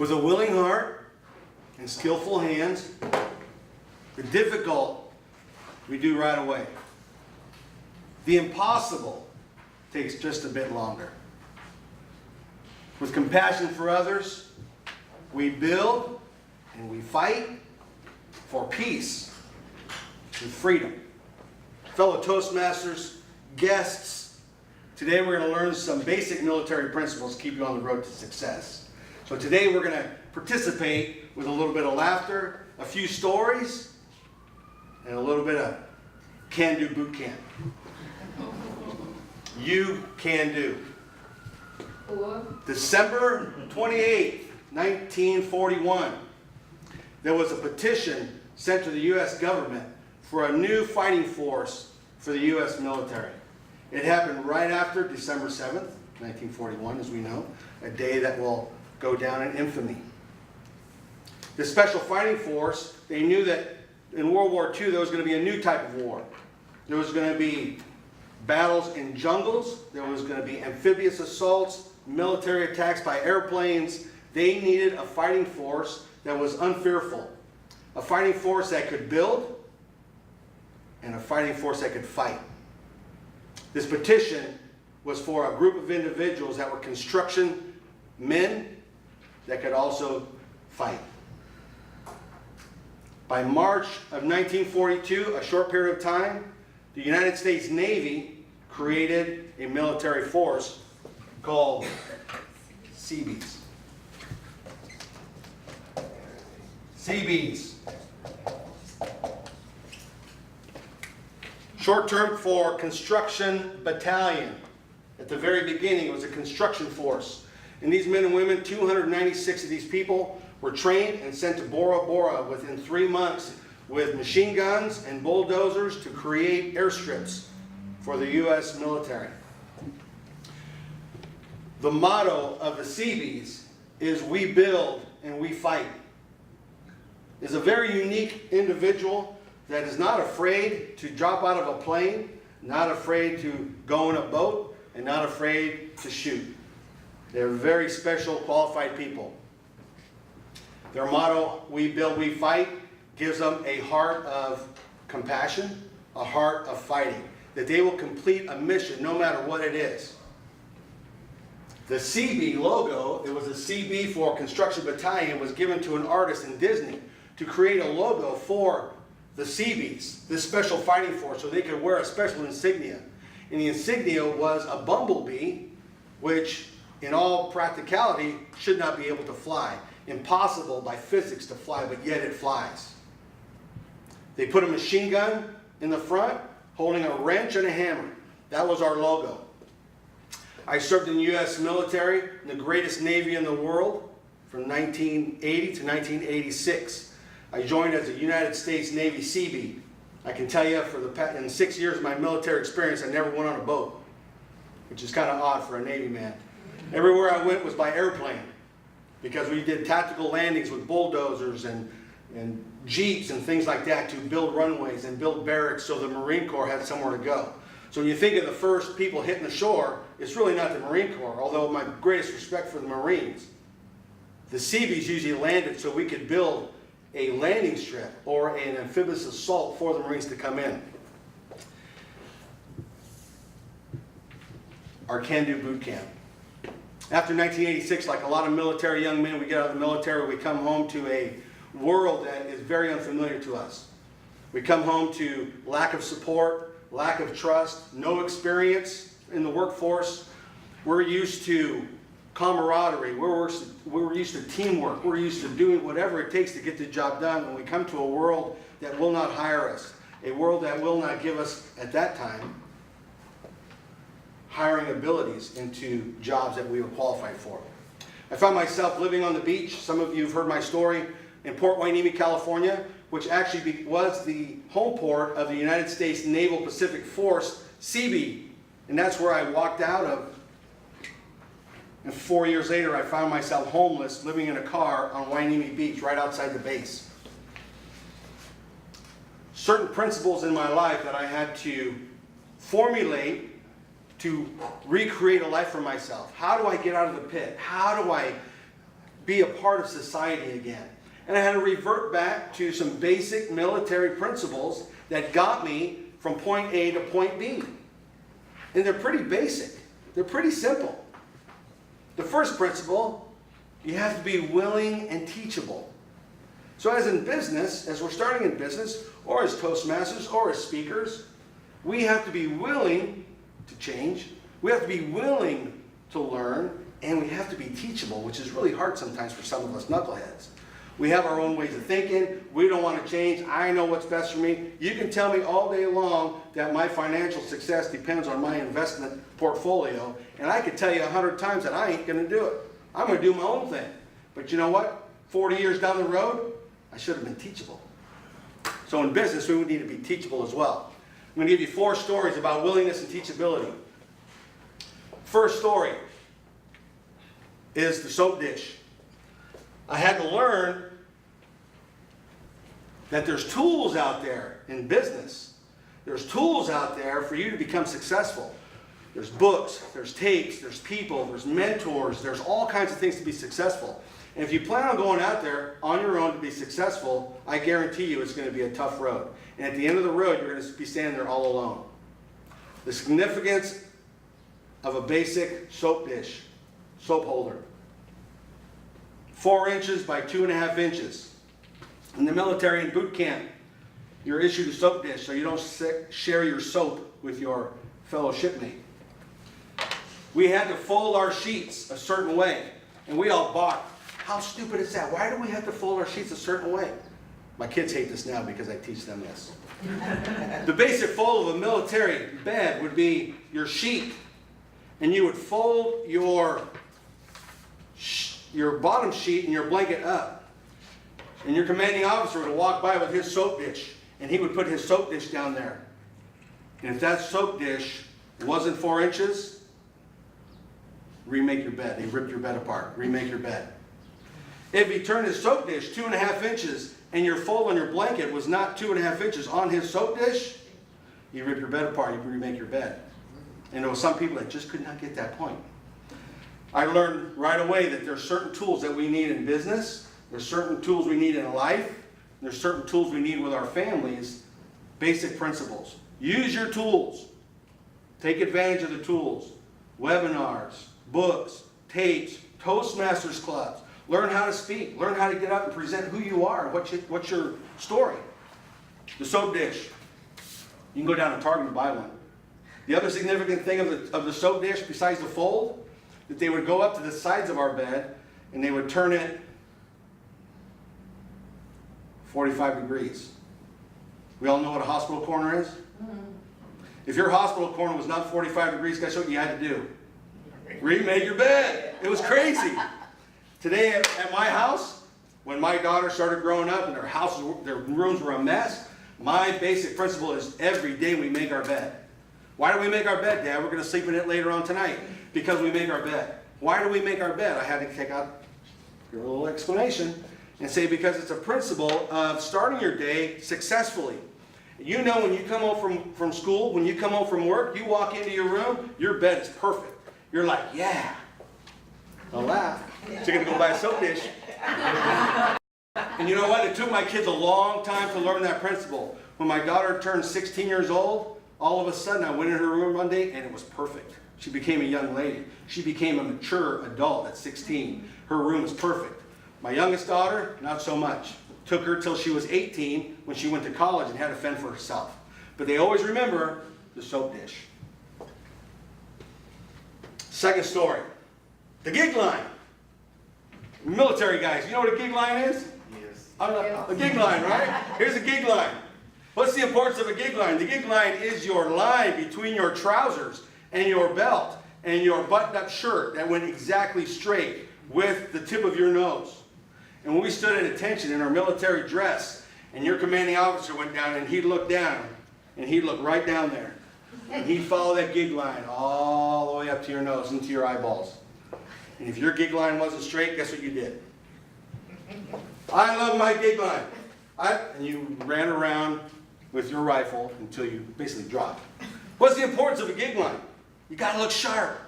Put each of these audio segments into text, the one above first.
With a willing heart and skillful hands, the difficult we do right away. The impossible takes just a bit longer. With compassion for others, we build and we fight for peace and freedom. Fellow Toastmasters, guests, today we're going to learn some basic military principles to keep you on the road to success. So today we're going to participate with a little bit of laughter, a few stories, and a little bit of can-do boot camp. You can do. December 28th, 1941, there was a petition sent to the U.S. government for a new fighting force for the U.S. military. It happened right after December 7th, 1941, as we know, a day that will go down in infamy. The Special Fighting Force, they knew that in World War II there was going to be a new type of war. There was going to be battles in jungles, there was going to be amphibious assaults, military attacks by airplanes. They needed a fighting force that was unfearful, a fighting force that could build, and a fighting force that could fight. This petition was for a group of individuals that were construction men that could also fight. By March of 1942, a short period of time, the United States Navy created a military force called Seabees. Seabees. Short term for Construction Battalion. At the very beginning, it was a construction force. And these men and women, 296 of these people, were trained and sent to Bora Bora within 3 months with machine guns and bulldozers to create airstrips for the U.S. military. The motto of the Seabees is "We build and we fight." Is a very unique individual that is not afraid to drop out of a plane, not afraid to go in a boat, and not afraid to shoot. They're very special, qualified people. Their motto, "We build, we fight," gives them a heart of compassion, a heart of fighting, that they will complete a mission no matter what it is. The CB logo, it was a CB for Construction Battalion, was given to an artist in Disney to create a logo for the Seabees, this special fighting force, so they could wear a special insignia. And the insignia was a bumblebee, which in all practicality should not be able to fly. Impossible by physics to fly, but yet it flies. They put a machine gun in the front, holding a wrench and a hammer. That was our logo. I served in the U.S. military, in the greatest Navy in the world, from 1980 to 1986. I joined as a United States Navy Seabee. I can tell you, in 6 years of my military experience, I never went on a boat, which is kind of odd for a Navy man. Everywhere I went was by airplane, because we did tactical landings with bulldozers and jeeps and things like that to build runways and build barracks so the Marine Corps had somewhere to go. So when you think of the first people hitting the shore, it's really not the Marine Corps, although my greatest respect for the Marines. The Seabees usually landed so we could build a landing strip or an amphibious assault for the Marines to come in. Our can-do boot camp. After 1986, like a lot of military young men, we get out of the military, we come home to a world that is very unfamiliar to us. We come home to lack of support, lack of trust, no experience in the workforce. We're used to camaraderie, we're used to teamwork, we're used to doing whatever it takes to get the job done. When we come to a world that will not hire us, a world that will not give us, at that time, hiring abilities into jobs that we were qualified for. I found myself living on the beach. Some of you have heard my story, in Port Hueneme, California, which actually was the home port of the United States Naval Pacific Force, Seabee. And that's where I walked out of. And 4 years later, I found myself homeless, living in a car on Hueneme Beach, right outside the base. Certain principles in my life that I had to formulate to recreate a life for myself. How do I get out of the pit? How do I be a part of society again. And I had to revert back to some basic military principles that got me from point A to point B. And they're pretty basic. They're pretty simple. The first principle, you have to be willing and teachable. So as in business, as we're starting in business, or as Toastmasters, or as speakers, we have to be willing to change. We have to be willing to learn, and we have to be teachable, which is really hard sometimes for some of us knuckleheads. We have our own ways of thinking. We don't want to change. I know what's best for me. You can tell me all day long that my financial success depends on my investment portfolio, and I could tell you 100 times that I ain't going to do it. I'm going to do my own thing. But you know what? 40 years down the road, I should have been teachable. So in business, we would need to be teachable as well. I'm going to give you 4 stories about willingness and teachability. First story is the soap dish. I had to learn that there's tools out there in business. There's tools out there for you to become successful. There's books, there's tapes, there's people, there's mentors, there's all kinds of things to be successful. And if you plan on going out there on your own to be successful, I guarantee you it's going to be a tough road. And at the end of the road, you're going to be standing there all alone. The significance of a basic soap dish, soap holder. 4 inches by 2.5 inches. In the military and boot camp, you're issued a soap dish so you don't share your soap with your fellow shipmate. We had to fold our sheets a certain way, and we all balked. How stupid is that? Why do we have to fold our sheets a certain way? My kids hate this now because I teach them this. The basic fold of a military bed would be your sheet, and you would fold your bottom sheet and your blanket up. And your commanding officer would walk by with his soap dish, and he would put his soap dish down there. And if that soap dish wasn't 4 inches, remake your bed. They ripped your bed apart. Remake your bed. If he turned his soap dish 2.5 inches and your fold on your blanket was not 2.5 inches on his soap dish, you rip your bed apart, you remake your bed. And there were some people that just could not get that point. I learned right away that there are certain tools that we need in business. There's certain tools we need in life. There's certain tools we need with our families. Basic principles. Use your tools. Take advantage of the tools. Webinars, books, tapes, Toastmasters clubs. Learn how to speak. Learn how to get up and present who you are and what's your story. The soap dish. You can go down to Target and buy one. The other significant thing of the soap dish, besides the fold, that they would go up to the sides of our bed and they would turn it 45 degrees. We all know what a hospital corner is? Mm-hmm. If your hospital corner was not 45 degrees, guess what you had to do? Remake your bed. It was crazy. Today at my house, when my daughter started growing up and their rooms were a mess, my basic principle is every day we make our bed. Why do we make our bed, Dad? We're going to sleep in it later on tonight. Because we make our bed. Why do we make our bed? I had to take out your little explanation and say because it's a principle of starting your day successfully. You know when you come home from school, when you come home from work, you walk into your room, your bed is perfect. You're like, yeah. Don't laugh. So you're going to go buy a soap dish. And you know what? It took my kids a long time to learn that principle. When my daughter turned 16 years old, all of a sudden I went in her room one day and it was perfect. She became a young lady. She became a mature adult at 16. Her room was perfect. My youngest daughter, not so much. Took her till she was 18 when she went to college and had to fend for herself. But they always remember the soap dish. Second story, the gig line. Military guys, you know what a gig line is? Yes. A gig line, right? Here's a gig line. What's the importance of a gig line? The gig line is your line between your trousers and your belt and your buttoned-up shirt that went exactly straight with the tip of your nose. And when we stood at attention in our military dress, and your commanding officer went down and he'd look down, and he'd look right down there, and he'd follow that gig line all the way up to your nose, into your eyeballs. And if your gig line wasn't straight, guess what you did? I love my gig line. And you ran around with your rifle until you basically dropped. What's the importance of a gig line? You got to look sharp.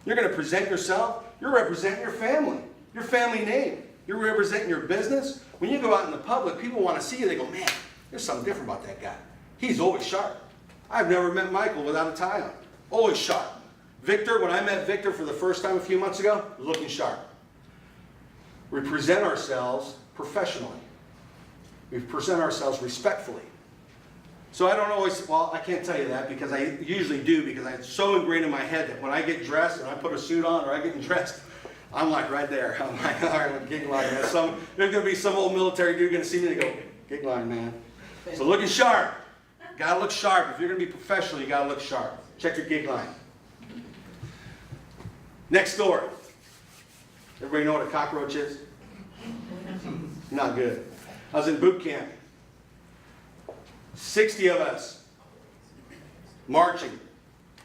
You're going to present yourself. You're representing your family. your family name. You're representing your business. When you go out in the public, people want to see you. They go, man, there's something different about that guy. He's always sharp. I've never met Michael without a tie on. Always sharp. Victor, when I met Victor for the first time a few months ago, looking sharp. We present ourselves professionally. We present ourselves respectfully. So I don't always, well, I can't tell you that because I usually do, because it's so ingrained in my head that when I get dressed and I put a suit on or I get dressed, I'm like right there. I'm like, all right, gig line, man. There's going to be some old military dude going to see me and go, gig line, man. So looking sharp. Got to look sharp. If you're going to be professional, you got to look sharp. Check your gig line. Next story. Everybody know what a cockroach is? Not good. I was in boot camp. 60 of us marching.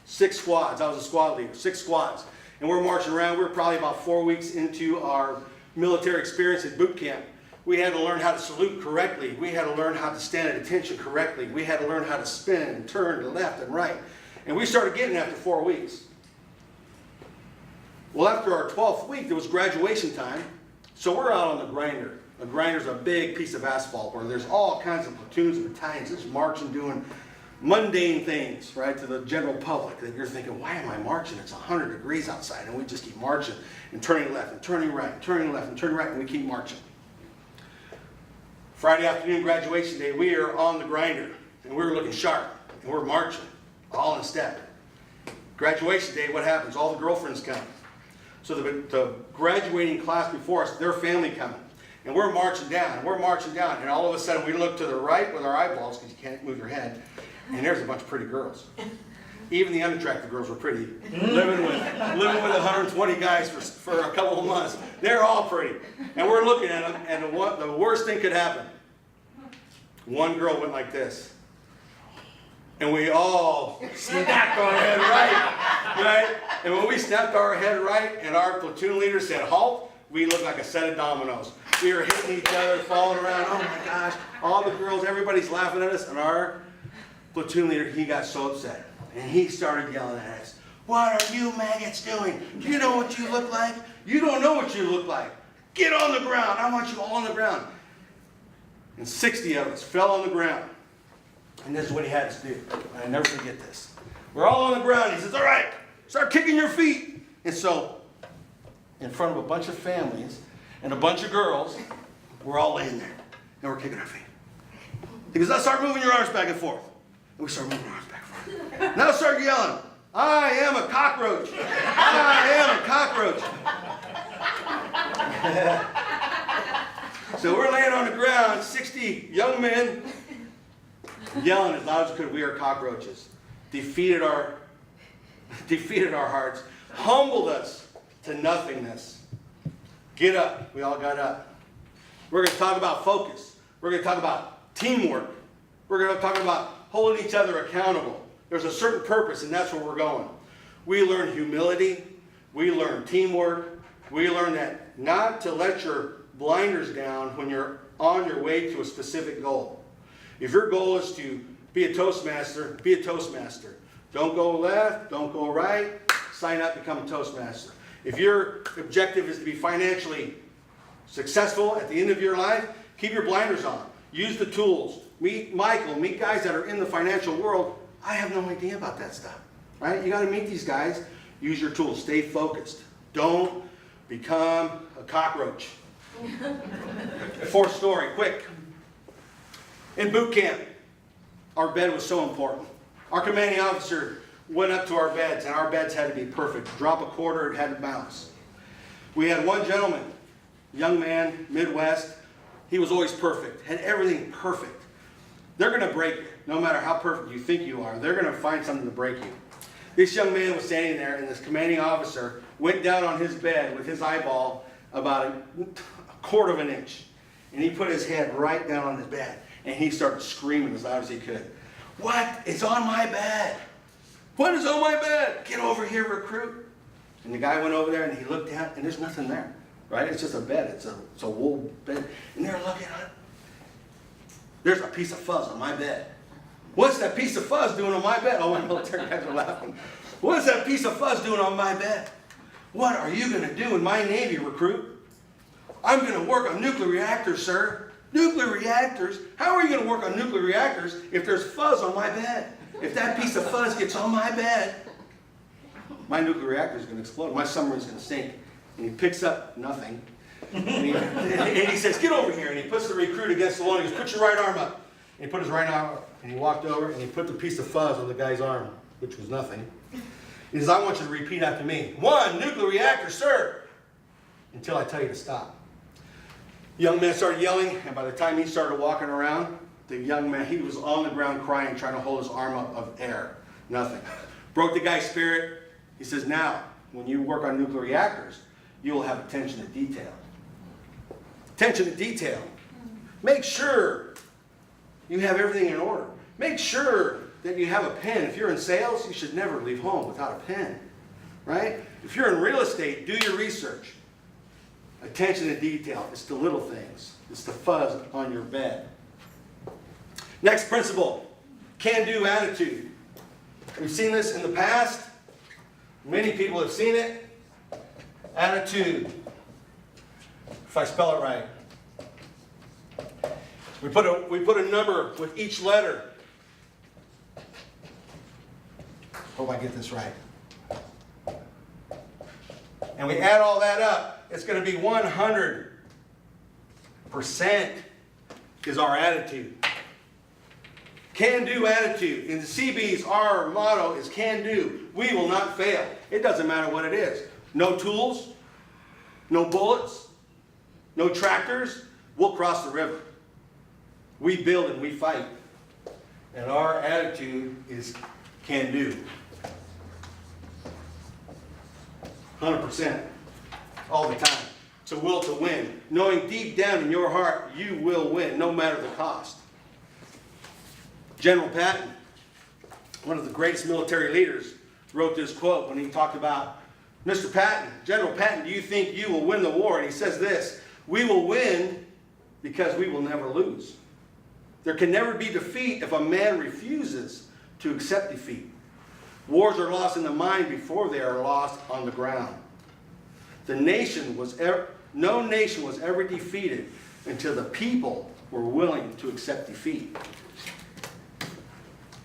6 squads. I was a squad leader. 6 squads. And we're marching around. We're probably about 4 weeks into our military experience at boot camp. We had to learn how to salute correctly. We had to learn how to stand at attention correctly. We had to learn how to spin and turn to left and right. And we started getting after 4 weeks. Well, after our 12th week, there was graduation time. So we're out on the grinder. A grinder's a big piece of asphalt where there's all kinds of platoons and battalions just marching, doing mundane things, right, to the general public. That you're thinking, why am I marching? It's 100 degrees outside, and we just keep marching and turning left and turning right and turning left and turning right, and we keep marching. Friday afternoon, graduation day, we are on the grinder, and we're looking sharp, and we're marching, all in step. Graduation day, what happens? All the girlfriends come. So the graduating class before us, their family coming. And we're marching down, and all of a sudden we look to the right with our eyeballs, because you can't move your head, and there's a bunch of pretty girls. Even the unattractive girls were pretty. Living with 120 guys for a couple of months. They're all pretty. And we're looking at them, and the worst thing could happen. One girl went like this. And we all snapped our head right? And when we snapped our head right, and our platoon leader said, halt, we looked like a set of dominoes. We were hitting each other, falling around. Oh my gosh, all the girls, everybody's laughing at us. And our platoon leader, he got so upset. And he started yelling at us, what are you maggots doing? Do you know what you look like? You don't know what you look like. Get on the ground. I want you all on the ground. And 60 of us fell on the ground. And this is what he had us do. I never forget this. We're all on the ground. He says, all right, start kicking your feet. And so, in front of a bunch of families and a bunch of girls, we're all laying there. And we're kicking our feet. He goes, now start moving your arms back and forth. And we start moving our arms back and forth. Now start yelling, I am a cockroach. I am a cockroach. So we're laying on the ground, 60 young men, yelling as loud as we could, we are cockroaches. Defeated our hearts, humbled us to nothingness. Get up. We all got up. We're going to talk about focus. We're going to talk about teamwork. We're going to talk about holding each other accountable. There's a certain purpose, and that's where we're going. We learn humility. We learn teamwork. We learn that not to let your blinders down when you're on your way to a specific goal. If your goal is to be a Toastmaster, be a Toastmaster. Don't go left, don't go right, sign up, become a Toastmaster. If your objective is to be financially successful at the end of your life, keep your blinders on. Use the tools. Meet Michael, meet guys that are in the financial world. I have no idea about that stuff, right? You got to meet these guys. Use your tools. Stay focused. Don't become a cockroach. Fourth story, quick. In boot camp, our bed was so important. Our commanding officer went up to our beds, and our beds had to be perfect. Drop a quarter, it had to bounce. We had one gentleman, young man, Midwest. He was always perfect, had everything perfect. They're going to break you, no matter how perfect you think you are. They're going to find something to break you. This young man was standing there, and this commanding officer went down on his bed with his eyeball about a quarter of an inch. And he put his head right down on his bed. And he started screaming as loud as he could. What? It's on my bed. What is on my bed? Get over here, recruit. And the guy went over there and he looked down and there's nothing there. Right? It's just a bed. It's a wool bed. And they're looking at it. There's a piece of fuzz on my bed. What's that piece of fuzz doing on my bed? Oh, my military guys are laughing. What's that piece of fuzz doing on my bed? What are you going to do in my Navy, recruit? I'm going to work on nuclear reactors, sir. Nuclear reactors? How are you going to work on nuclear reactors if there's fuzz on my bed? If that piece of fuzz gets on my bed, my nuclear reactor is going to explode. My submarine's going to sink. And he picks up nothing. And he says, get over here. And he puts the recruit against the wall. And he goes, put your right arm up. And he put his right arm up. And he walked over and he put the piece of fuzz on the guy's arm, which was nothing. He says, I want you to repeat after me. 1 nuclear reactor, sir. Until I tell you to stop. The young man started yelling. And by the time he started walking around, the young man, he was on the ground crying, trying to hold his arm up of air. Nothing. Broke the guy's spirit. He says, now, when you work on nuclear reactors, you will have attention to detail. Attention to detail. Make sure you have everything in order. Make sure that you have a pen. If you're in sales, you should never leave home without a pen, right? If you're in real estate, do your research. Attention to detail. It's the little things. It's the fuzz on your bed. Next principle, can-do attitude. We've seen this in the past. Many people have seen it. Attitude. If I spell it right. We put a number with each letter. Hope I get this right. And we add all that up. It's going to be 100% is our attitude. Can-do attitude. In the CBs, our motto is can-do. We will not fail. It doesn't matter what it is. No tools, no bullets, no tractors. We'll cross the river. We build and we fight. And our attitude is can-do. 100%. All the time. It's a will to win. Knowing deep down in your heart you will win, no matter the cost. General Patton, one of the greatest military leaders, wrote this quote when he talked about, Mr. Patton, General Patton, do you think you will win the war? And he says this, we will win because we will never lose. There can never be defeat if a man refuses to accept defeat. Wars are lost in the mind before they are lost on the ground. No nation was ever defeated until the people were willing to accept defeat.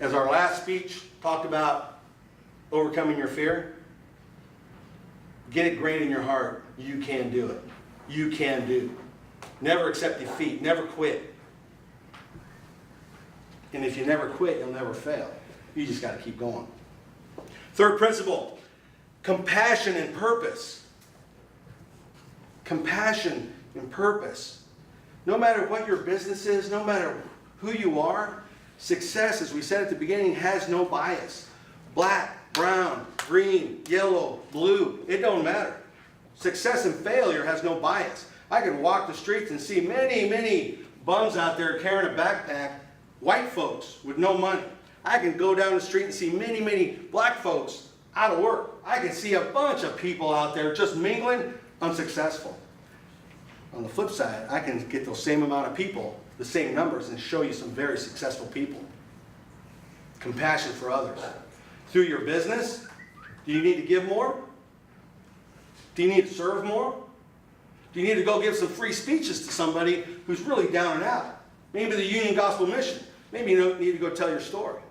As our last speech talked about overcoming your fear, get it great in your heart. You can do it. You can do. Never accept defeat. Never quit. And if you never quit, you'll never fail. You just got to keep going. Third principle, compassion and purpose. Compassion and purpose. No matter what your business is, no matter who you are, success, as we said at the beginning, has no bias. Black, brown, green, yellow, blue, it don't matter. Success and failure has no bias. I can walk the streets and see many bums out there carrying a backpack, white folks with no money. I can go down the street and see many black folks out of work. I can see a bunch of people out there just mingling, unsuccessful. On the flip side, I can get those same amount of people, the same numbers, and show you some very successful people. Compassion for others. Through your business, do you need to give more? Do you need to serve more? Do you need to go give some free speeches to somebody who's really down and out? Maybe the Union Gospel Mission. Maybe you need to go tell your story.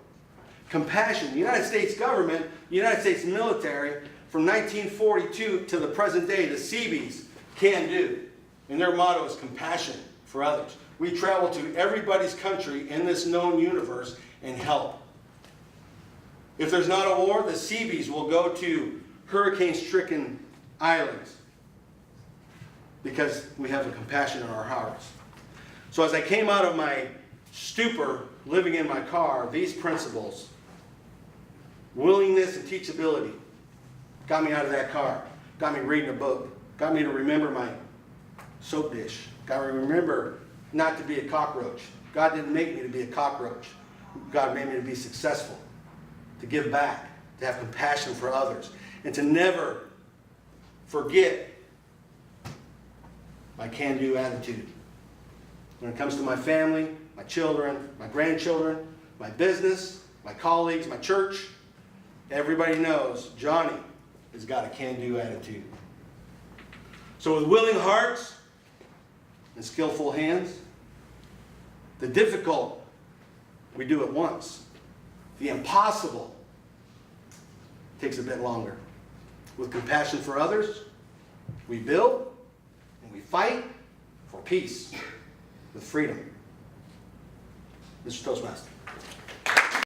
Compassion. The United States government, the United States military, from 1942 to the present day, the Seabees can do. And their motto is compassion for others. We travel to everybody's country in this known universe and help. If there's not a war, the Seabees will go to hurricane-stricken islands because we have a compassion in our hearts. So as I came out of my stupor, living in my car, these principles, willingness and teachability, got me out of that car, got me reading a book, got me to remember my soap dish, got me to remember not to be a cockroach. God didn't make me to be a cockroach. God made me to be successful, to give back, to have compassion for others, and to never forget my can-do attitude. When it comes to my family, my children, my grandchildren, my business, my colleagues, my church, everybody knows Johnny has got a can-do attitude. So with willing hearts and skillful hands. The difficult, we do it once. The impossible takes a bit longer. With compassion for others, we build and we fight for peace with freedom. Mr. Toastmaster.